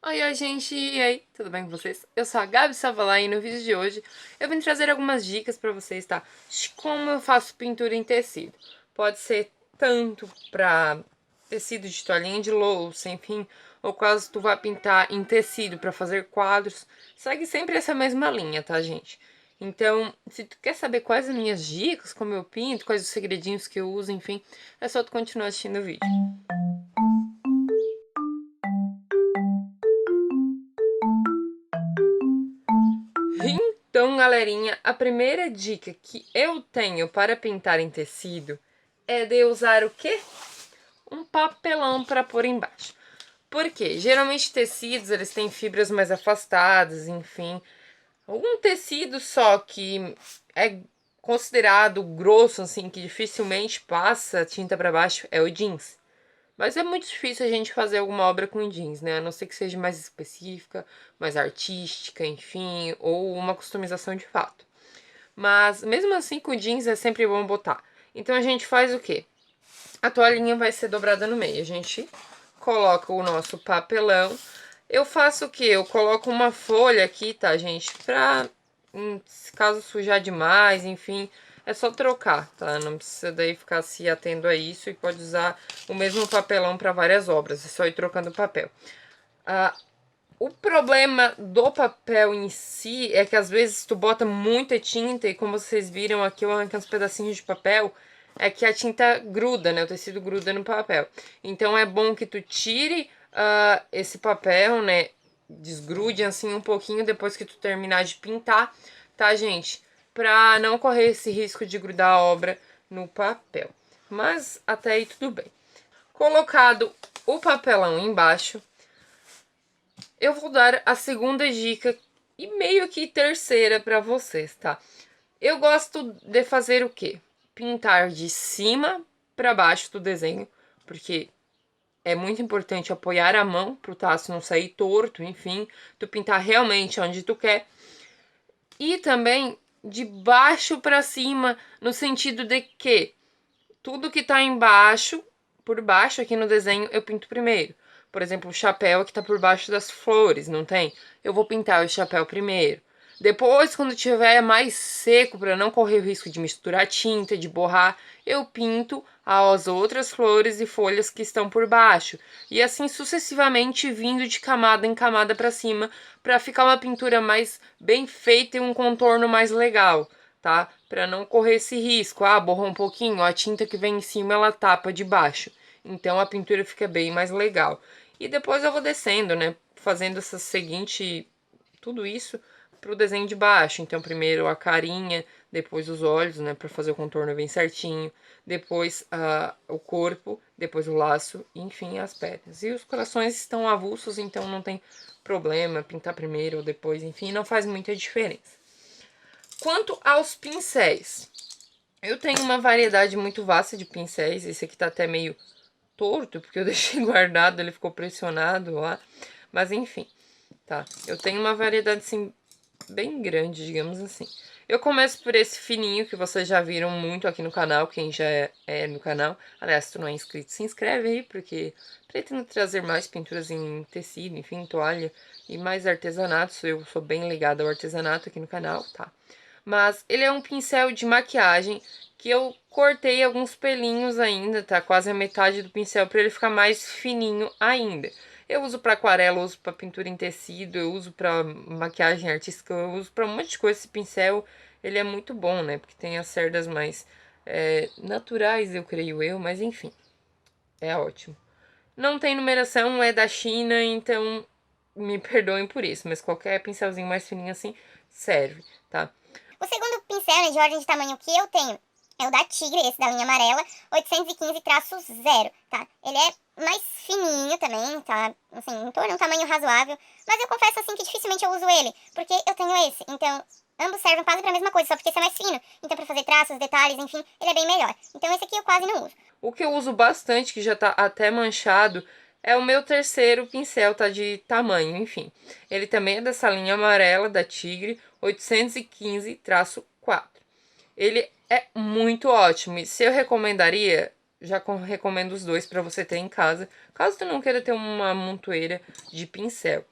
Oi, gente! E aí, tudo bem com vocês? Eu sou a Gabi Savala e no vídeo de hoje eu vim trazer algumas dicas pra vocês, tá? De como eu faço pintura em tecido. Pode ser tanto pra tecido de toalhinha de louça, enfim, ou caso tu vá pintar em tecido pra fazer quadros. Segue sempre essa mesma linha, tá, gente? Então, se tu quer saber quais as minhas dicas, como eu pinto, quais os segredinhos que eu uso, enfim, é só tu continuar assistindo o vídeo. Então, galerinha, a primeira dica que eu tenho para pintar em tecido é de usar o quê? Um papelão para pôr embaixo. Por quê? Geralmente tecidos, eles têm fibras mais afastadas, enfim. Um tecido só que é considerado grosso, assim, que dificilmente passa tinta para baixo, é o jeans. Mas é muito difícil a gente fazer alguma obra com jeans, né? A não ser que seja mais específica, mais artística, enfim, ou uma customização de fato. Mas mesmo assim com jeans é sempre bom botar. Então a gente faz o quê? A toalhinha vai ser dobrada no meio. A gente coloca o nosso papelão. Eu faço o quê? Eu coloco uma folha aqui, tá, gente? Pra, caso sujar demais, enfim, é só trocar, tá? Não precisa daí ficar se atendo a isso e pode usar o mesmo papelão para várias obras. É só ir trocando o papel. O problema do papel em si é que às vezes tu bota muita tinta e como vocês viram aqui, eu arranquei uns pedacinhos de papel, é que a tinta gruda, né? O tecido gruda no papel. Então é bom que tu tire esse papel, né? Desgrude assim um pouquinho depois que tu terminar de pintar, tá, gente? Pra não correr esse risco de grudar a obra no papel. Mas até aí tudo bem. Colocado o papelão embaixo, eu vou dar a segunda dica e meio que terceira para vocês, tá? Eu gosto de fazer o quê? Pintar de cima para baixo do desenho, porque é muito importante apoiar a mão pro traço não sair torto, enfim, tu pintar realmente onde tu quer. E também de baixo para cima, no sentido de que tudo que tá embaixo, por baixo aqui no desenho, eu pinto primeiro. Por exemplo, o chapéu que tá por baixo das flores, não tem? Eu vou pintar o chapéu primeiro. Depois, quando tiver mais seco, para não correr o risco de misturar tinta, de borrar, eu pinto as outras flores e folhas que estão por baixo. E assim sucessivamente, vindo de camada em camada para cima, para ficar uma pintura mais bem feita e um contorno mais legal, tá? Para não correr esse risco. Ah, borrou um pouquinho, a tinta que vem em cima ela tapa de baixo. Então a pintura fica bem mais legal. E depois eu vou descendo, né? Fazendo essa seguinte, tudo isso pro desenho de baixo. Então primeiro a carinha, depois os olhos, né? Para fazer o contorno bem certinho. Depois o corpo, depois o laço, e, enfim, as pernas. E os corações estão avulsos, então não tem problema pintar primeiro ou depois, enfim, não faz muita diferença. Quanto aos pincéis, eu tenho uma variedade muito vasta de pincéis. Esse aqui tá até meio torto, porque eu deixei guardado, ele ficou pressionado lá. Mas enfim, tá? Eu tenho uma variedade, assim, bem grande, digamos assim. Eu começo por esse fininho, que vocês já viram muito aqui no canal, quem já é no canal. Aliás, se tu não é inscrito, se inscreve aí, porque pretendo trazer mais pinturas em tecido, enfim, toalha e mais artesanatos. Eu sou bem ligada ao artesanato aqui no canal, tá? Mas ele é um pincel de maquiagem que eu cortei alguns pelinhos ainda, tá? Quase a metade do pincel para ele ficar mais fininho ainda. Eu uso para aquarela, eu uso para pintura em tecido, eu uso para maquiagem artística, eu uso para um monte de coisa. Esse pincel, ele é muito bom, né? Porque tem as cerdas mais naturais, eu creio eu, mas enfim, é ótimo. Não tem numeração, é da China, então me perdoem por isso, mas qualquer pincelzinho mais fininho assim serve, tá? O segundo pincel, né, de ordem de tamanho que eu tenho é o da Tigre, esse da linha amarela, 815-0, tá? Ele é mais fininho também, tá? Assim, em torno de um tamanho razoável. Mas eu confesso, assim, que dificilmente eu uso ele, porque eu tenho esse. Então, ambos servem quase pra mesma coisa, só porque esse é mais fino. Então, pra fazer traços, detalhes, enfim, ele é bem melhor. Então, esse aqui eu quase não uso. O que eu uso bastante, que já tá até manchado, é o meu terceiro pincel, tá de tamanho, enfim. Ele também é dessa linha amarela da Tigre, 815-4. Ele é muito ótimo. E se eu recomendaria, já recomendo os dois para você ter em casa, caso tu não queira ter uma montoeira de pincel.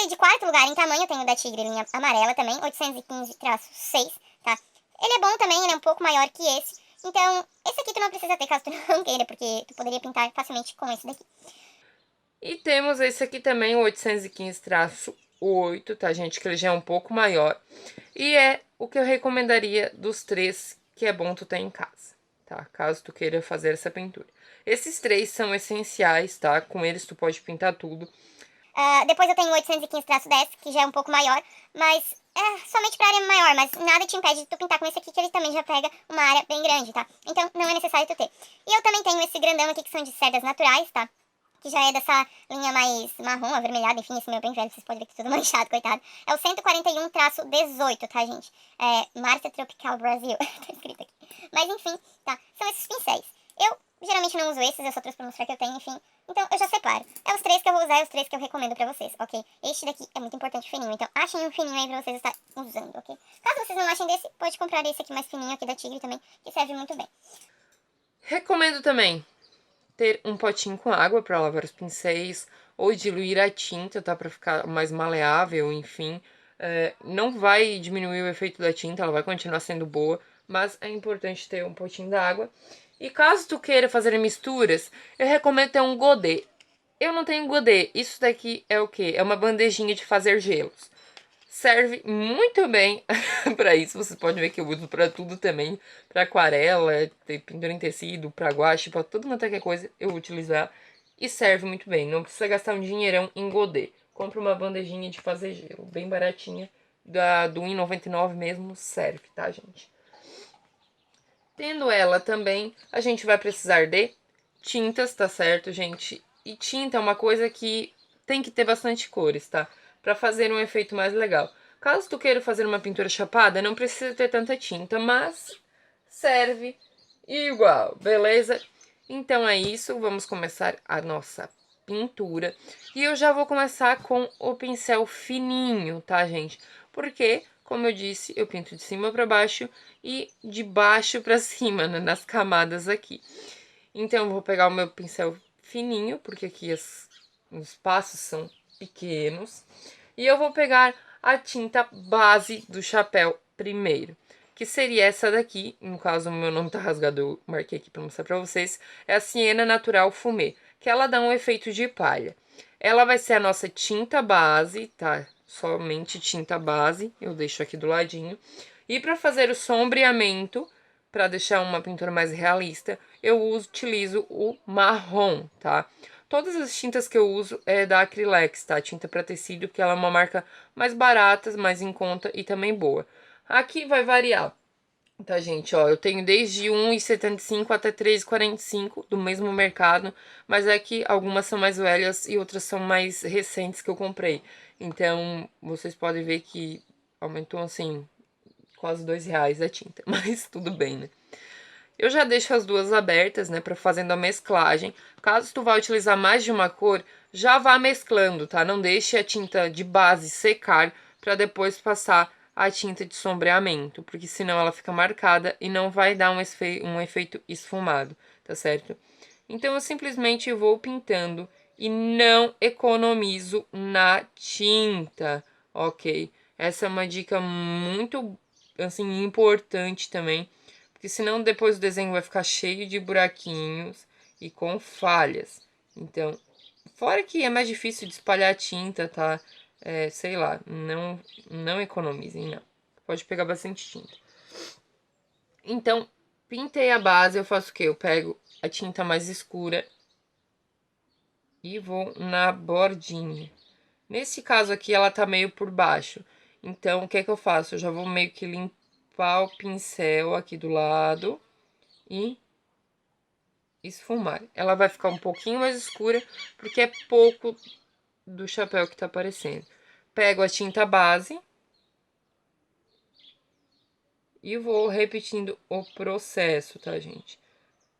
De quarto lugar em tamanho, eu tenho o da Tigre, linha amarela também, 815-6, tá? Ele é bom também, ele é um pouco maior que esse. Então, esse aqui tu não precisa ter caso tu não queira, porque tu poderia pintar facilmente com esse daqui. E temos esse aqui também, o 815-8, tá, gente? Que ele já é um pouco maior. E é o que eu recomendaria dos três que é bom tu ter em casa, tá? Caso tu queira fazer essa pintura. Esses três são essenciais, tá? Com eles tu pode pintar tudo. Depois eu tenho o 815-10, que já é um pouco maior, mas é somente pra área maior, mas nada te impede de tu pintar com esse aqui, que ele também já pega uma área bem grande, tá? Então não é necessário tu ter. E eu também tenho esse grandão aqui, que são de cerdas naturais, tá? Que já é dessa linha mais marrom, avermelhada, enfim, esse meu bem velho, vocês podem ver que tá tudo manchado, coitado. É o 141-18, tá, gente? É Márcia Tropical Brasil, tá escrito aqui. Mas enfim, tá? São esses pincéis. Eu geralmente não uso esses, eu só trouxe pra mostrar que eu tenho, enfim. Então eu já separo. É os três que eu vou usar, é os três que eu recomendo pra vocês, ok? Este daqui é muito importante, fininho, então achem um fininho aí pra vocês estar usando, ok? Caso vocês não achem desse, pode comprar esse aqui mais fininho aqui da Tigre também, que serve muito bem. Recomendo também ter um potinho com água para lavar os pincéis ou diluir a tinta, tá? Para ficar mais maleável, enfim. Não vai diminuir o efeito da tinta, ela vai continuar sendo boa, mas é importante ter um potinho d'água. E caso tu queira fazer misturas, eu recomendo ter um godê. Eu não tenho godê, isso daqui é o quê? É uma bandejinha de fazer gelos. Serve muito bem para isso. Você pode ver que eu uso para tudo também. Para aquarela, pintura em tecido, para guache, para tudo quanto é coisa eu vou utilizar. E serve muito bem. Não precisa gastar um dinheirão em godê. Compra uma bandejinha de fazer gelo, bem baratinha. Do R$1,99 mesmo serve, tá, gente? Tendo ela também, a gente vai precisar de tintas, tá certo, gente? E tinta é uma coisa que tem que ter bastante cores, tá? Pra fazer um efeito mais legal. Caso tu queira fazer uma pintura chapada, não precisa ter tanta tinta, mas serve igual, beleza? Então é isso, vamos começar a nossa pintura. E eu já vou começar com o pincel fininho, tá, gente? Porque, como eu disse, eu pinto de cima pra baixo e de baixo pra cima, né, nas camadas aqui. Então eu vou pegar o meu pincel fininho, porque aqui os espaços são pequenos. E eu vou pegar a tinta base do chapéu primeiro, que seria essa daqui. No caso, o meu nome tá rasgado, eu marquei aqui pra mostrar pra vocês. É a Siena Natural Fumê, que ela dá um efeito de palha. Ela vai ser a nossa tinta base, tá? Somente tinta base, eu deixo aqui do ladinho. E para fazer o sombreamento, para deixar uma pintura mais realista, eu utilizo o marrom, tá? Todas as tintas que eu uso é da Acrylex, tá? Tinta para tecido, que ela é uma marca mais barata, mais em conta e também boa. Aqui vai variar, tá, gente? Ó, eu tenho desde R$1,75 até R$3,45 do mesmo mercado, mas é que algumas são mais velhas e outras são mais recentes que eu comprei. Então, vocês podem ver que aumentou, assim, quase R$2 a tinta, mas tudo bem, né? Eu já deixo as duas abertas, né, para fazendo a mesclagem. Caso tu vá utilizar mais de uma cor, já vá mesclando, tá? Não deixe a tinta de base secar para depois passar a tinta de sombreamento, porque senão ela fica marcada e não vai dar um efeito esfumado, tá certo? Então eu simplesmente vou pintando e não economizo na tinta, ok? Essa é uma dica muito, assim, importante também, porque senão depois o desenho vai ficar cheio de buraquinhos e com falhas. Então, fora que é mais difícil de espalhar tinta, tá? Sei lá, não economizem, não. Pode pegar bastante tinta. Então, pintei a base, eu faço o quê? Eu pego a tinta mais escura e vou na bordinha. Nesse caso aqui, ela tá meio por baixo. Então, o que é que eu faço? Eu já vou meio que limpar o pincel aqui do lado e esfumar. Ela vai ficar um pouquinho mais escura, porque é pouco do chapéu que tá aparecendo. Pego a tinta base e vou repetindo o processo, tá, gente?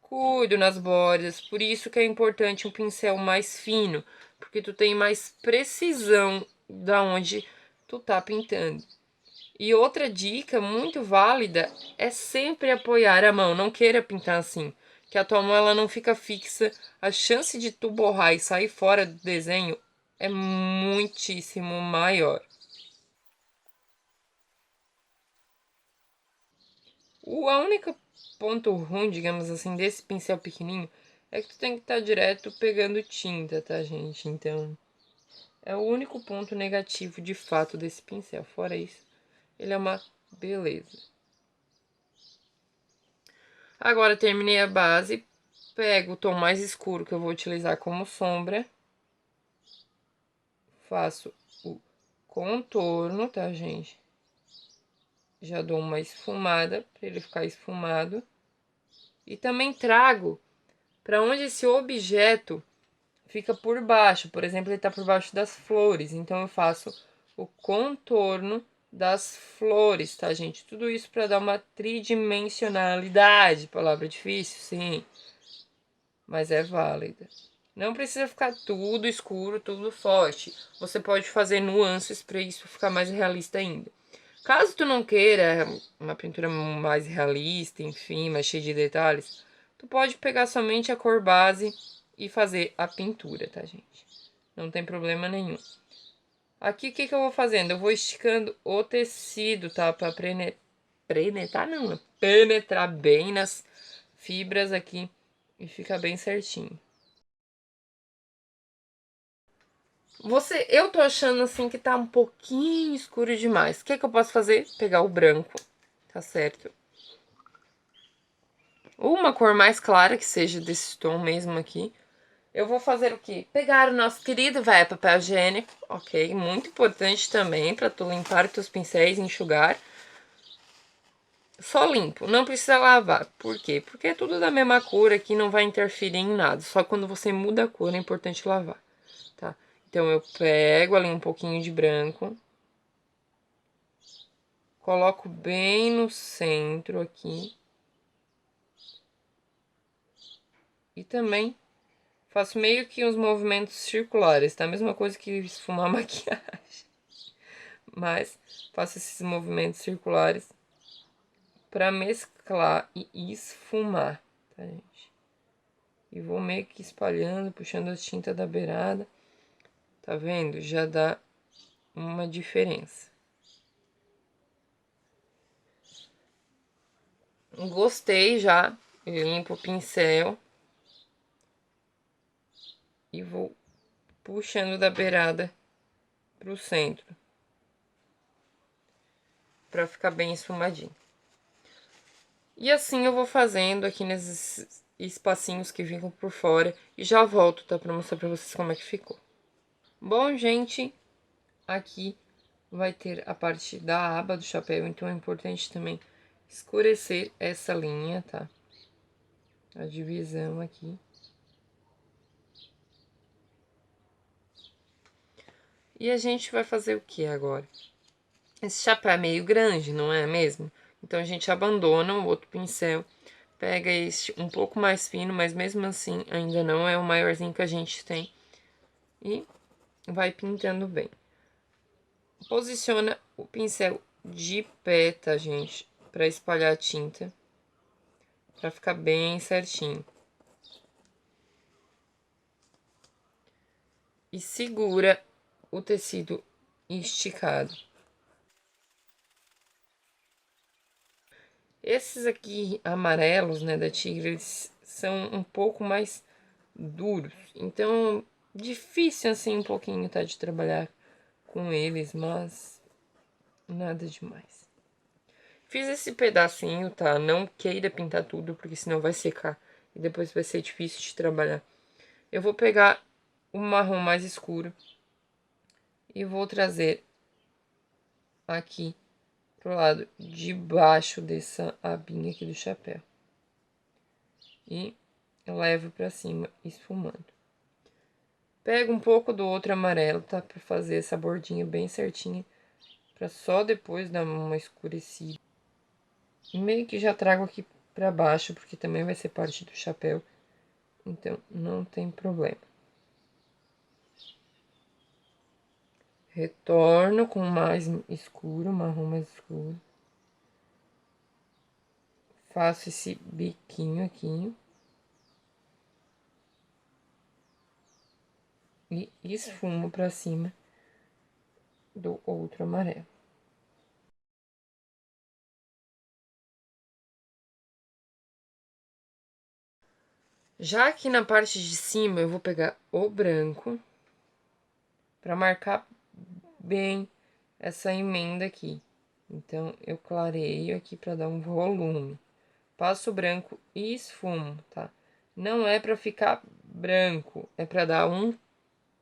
Cuido nas bordas, por isso que é importante um pincel mais fino, porque tu tem mais precisão da onde tu tá pintando. E outra dica muito válida é sempre apoiar a mão, não queira pintar assim, que que a tua mão ela não fica fixa, a chance de tu borrar e sair fora do desenho é muitíssimo maior. A única ponto ruim, digamos assim, desse pincel pequenininho é que tu tem que estar direto pegando tinta, tá, gente? Então, é o único ponto negativo de fato desse pincel. Fora isso, ele é uma beleza. Agora, terminei a base. Pego o tom mais escuro que eu vou utilizar como sombra. Faço o contorno, tá, gente? Já dou uma esfumada para ele ficar esfumado. E também trago para onde esse objeto fica por baixo. Por exemplo, ele tá por baixo das flores. Então, eu faço o contorno das flores, tá, gente? Tudo isso para dar uma tridimensionalidade. Palavra difícil, sim. Mas é válida. Não precisa ficar tudo escuro, tudo forte. Você pode fazer nuances para isso ficar mais realista ainda. Caso tu não queira uma pintura mais realista, enfim, mais cheia de detalhes, tu pode pegar somente a cor base e fazer a pintura, tá, gente? Não tem problema nenhum. Aqui, o que eu vou fazendo? Eu vou esticando o tecido, tá? Pra penetrar bem nas fibras aqui e fica bem certinho. Eu tô achando assim que tá um pouquinho escuro demais. O que eu posso fazer? Pegar o branco, tá certo? Ou uma cor mais clara, que seja desse tom mesmo aqui. Eu vou fazer o quê? Pegar o nosso querido velho papel higiênico, ok? Muito importante também pra tu limpar os teus pincéis e enxugar. Só limpo, não precisa lavar. Por quê? Porque é tudo da mesma cor aqui, não vai interferir em nada. Só quando você muda a cor é importante lavar, tá? Então, eu pego ali um pouquinho de branco. Coloco bem no centro aqui. E também faço meio que uns movimentos circulares, tá? A mesma coisa que esfumar maquiagem. Mas faço esses movimentos circulares para mesclar e esfumar, tá, gente? E vou meio que espalhando, puxando a tinta da beirada. Tá vendo? Já dá uma diferença. Gostei já. Limpo o pincel. E vou puxando da beirada pro centro. Pra ficar bem esfumadinho. E assim eu vou fazendo aqui nesses espacinhos que ficam por fora. E já volto, tá? Pra mostrar pra vocês como é que ficou. Bom, gente, aqui vai ter a parte da aba do chapéu. Então é importante também escurecer essa linha, tá? A divisão aqui. E a gente vai fazer o que agora? Esse chapéu é meio grande, não é mesmo? Então, a gente abandona o outro pincel, pega este um pouco mais fino, mas mesmo assim ainda não é o maiorzinho que a gente tem. E vai pintando bem. Posiciona o pincel de pé, tá, gente? Pra espalhar a tinta. Pra ficar bem certinho. E segura o tecido esticado. Esses aqui amarelos, né, da Tigre, eles são um pouco mais duros. Então, difícil assim um pouquinho, tá, de trabalhar com eles, mas nada demais. Fiz esse pedacinho, tá? Não queira pintar tudo, porque senão vai secar e depois vai ser difícil de trabalhar. Eu vou pegar o marrom mais escuro e vou trazer aqui pro lado de baixo dessa abinha aqui do chapéu. E eu levo pra cima, esfumando. Pego um pouco do outro amarelo, tá? Pra fazer essa bordinha bem certinha. Pra só depois dar uma escurecida. E meio que já trago aqui pra baixo, porque também vai ser parte do chapéu. Então, não tem problema. Retorno com mais escuro, marrom mais escuro. Faço esse biquinho aqui. e esfumo pra cima do outro amarelo. Já aqui na parte de cima, eu vou pegar o branco pra marcar bem essa emenda aqui. Então, eu clareio aqui pra dar um volume. Passo o branco e esfumo, tá? Não é pra ficar branco, é pra dar um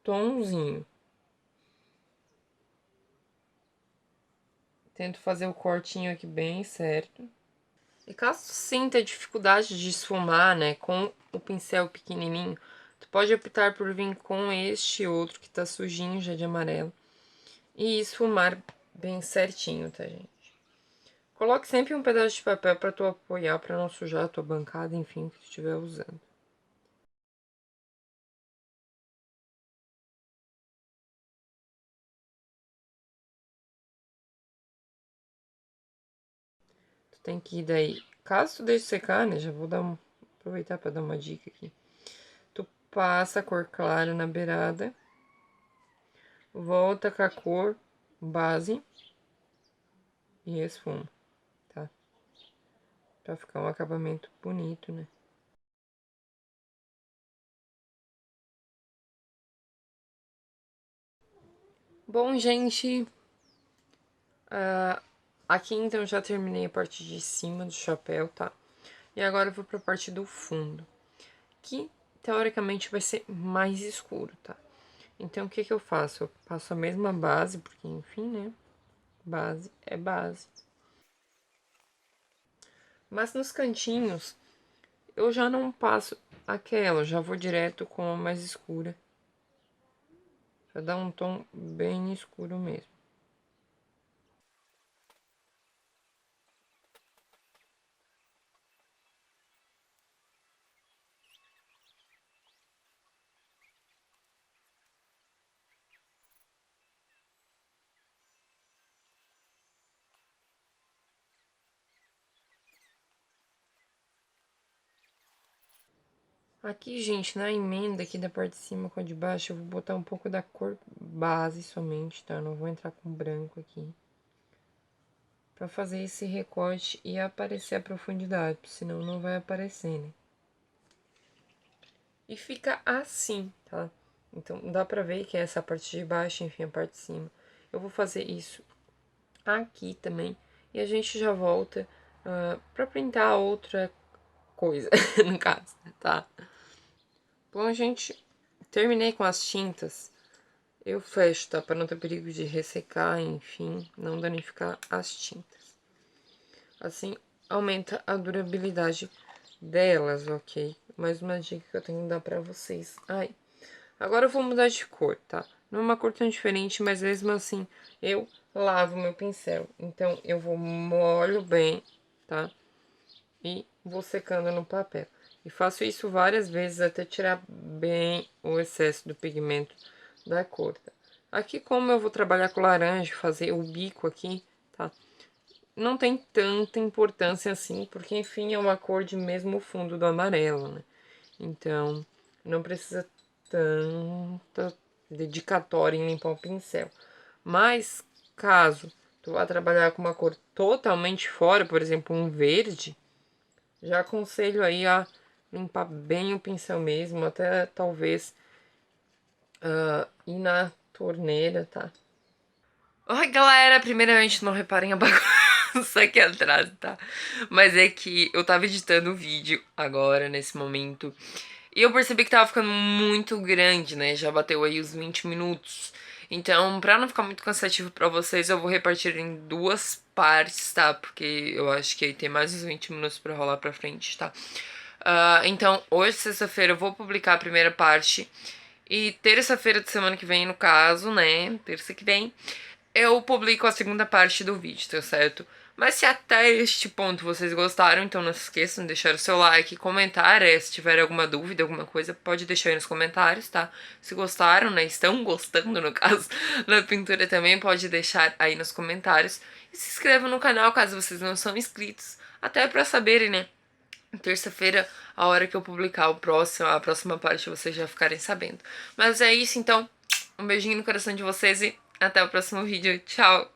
tonzinho. Tento fazer o cortinho aqui bem certo. E caso tu sinta dificuldade de esfumar, né, com o pincel pequenininho, tu pode optar por vir com este outro que tá sujinho já de amarelo e esfumar bem certinho, tá, gente? Coloque sempre um pedaço de papel pra tu apoiar, pra não sujar a tua bancada, enfim, que tu estiver usando. Tu tem que ir daí, caso tu deixe secar, né, já vou aproveitar pra dar uma dica aqui. Tu passa a cor clara na beirada, volta com a cor base e esfuma, tá? Pra ficar um acabamento bonito, né? Bom, gente, aqui então já terminei a parte de cima do chapéu, tá? E agora eu vou pra parte do fundo, que teoricamente vai ser mais escuro, tá? Então, o que que eu faço? Eu passo a mesma base, porque enfim, né? Base é base. Mas nos cantinhos, eu já não passo aquela, eu já vou direto com a mais escura. Pra dar um tom bem escuro mesmo. Aqui, gente, na emenda aqui da parte de cima com a de baixo, eu vou botar um pouco da cor base somente, tá? Eu não vou entrar com branco aqui. Pra fazer esse recorte e aparecer a profundidade, senão não vai aparecer, né? E fica assim, tá? Então, dá pra ver que é essa parte de baixo, enfim, a parte de cima. Eu vou fazer isso aqui também. E a gente já volta pra pintar outra coisa, no caso, tá? Bom, gente, terminei com as tintas. Eu fecho, tá? Pra não ter perigo de ressecar, enfim, não danificar as tintas. Assim, aumenta a durabilidade delas, ok? Mais uma dica que eu tenho que dar pra vocês. Ai, agora eu vou mudar de cor, tá? Não é uma cor tão diferente, mas mesmo assim, eu lavo meu pincel. Então, eu vou molho bem, tá? E vou secando no papel. E faço isso várias vezes até tirar bem o excesso do pigmento da cor, tá? Aqui, como eu vou trabalhar com laranja, fazer o bico aqui, tá? Não tem tanta importância assim, porque, enfim, é uma cor de mesmo fundo do amarelo, né? Então, não precisa tanta dedicatória em limpar o pincel. Mas, caso tu vá trabalhar com uma cor totalmente fora, por exemplo, um verde, já aconselho aí a limpar bem o pincel mesmo, até talvez ir na torneira, tá? Oi, galera! Primeiramente, não reparem a bagunça aqui atrás, tá? Mas é que eu tava editando o vídeo agora, nesse momento, e eu percebi que tava ficando muito grande, né? Já bateu aí os 20 minutos. Então, pra não ficar muito cansativo pra vocês, eu vou repartir em duas partes, tá? Porque eu acho que aí tem mais uns 20 minutos pra rolar pra frente, tá? Então, hoje, sexta-feira, eu vou publicar a primeira parte. E terça-feira de semana que vem, no caso, né? Terça que vem, eu publico a segunda parte do vídeo, tá certo? Mas se até este ponto vocês gostaram, então não se esqueçam de deixar o seu like, comentar, se tiver alguma dúvida, alguma coisa, pode deixar aí nos comentários, tá? Se gostaram, né? Estão gostando, no caso, da pintura também, pode deixar aí nos comentários. E se inscrevam no canal caso vocês não são inscritos, até pra saberem, né? terça-feira, a hora que eu publicar a próxima parte, vocês já ficarem sabendo. Mas é isso, então. Um beijinho no coração de vocês e até o próximo vídeo. Tchau!